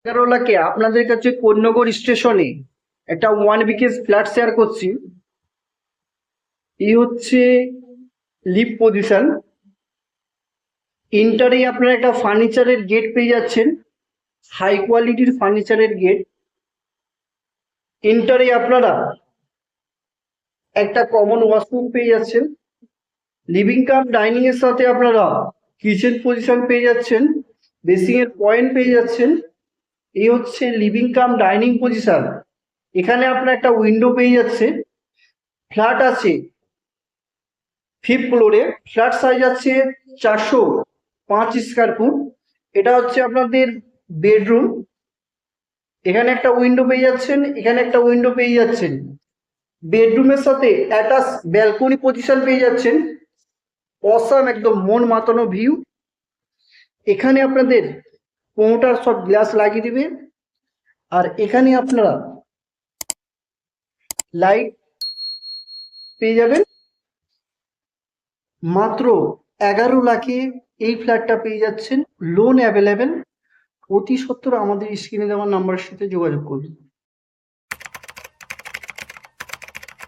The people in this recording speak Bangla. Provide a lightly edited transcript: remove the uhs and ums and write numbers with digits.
এগারোলাকে আপনাদের কাছে কোন্নগর স্টেশনে একটা 1 BHK ফ্ল্যাট শেয়ার করছি। এই হচ্ছে লিফট পজিশন। ইন্টারে আপনারা একটা ফার্নিচারের গেট পেয়ে যাচ্ছেন, হাই কোয়ালিটির ফার্নিচারের গেট। ইন্টারে আপনারা একটা কমন ওয়াশরুম পেয়ে যাচ্ছেন। লিভিং কাম ডাইনিং এর সাথে আপনারা কিচেন পজিশন পেয়ে যাচ্ছেন, বেসিং এর পয়েন্ট পেয়ে যাচ্ছেন। এই হচ্ছে লিভিং কাম ডাইনিং পজিশন। এখানে আপনার একটা উইন্ডো পেয়ে যাচ্ছে। ফ্ল্যাট আছে 5th ফ্লোরে। ফ্ল্যাট সাইজ আছে 405 স্কোয়ার ফুট। এটা হচ্ছে আপনাদের বেডরুম। এখানে একটা উইন্ডো পেয়ে যাচ্ছেন, এখানে একটা উইন্ডো পেয়ে যাচ্ছেন। বেডরুমের সাথে অ্যাটাচ ব্যালকনি পজিশন পেয়ে যাচ্ছেন। অসাম, একদম মন মাতানো ভিউ। এখানে আপনাদের কোনোটার সব গ্লাস লাগিয়ে দিবে। আর এখানে আপনারা লাইট পেয়ে যাবেন। মাত্র 11 লাখে এই ফ্ল্যাটটা পেয়ে যাচ্ছেন। Loan available. অতি সত্বর আমাদের স্ক্রিনে দেওয়া নাম্বারের সাথে যোগাযোগ করুন।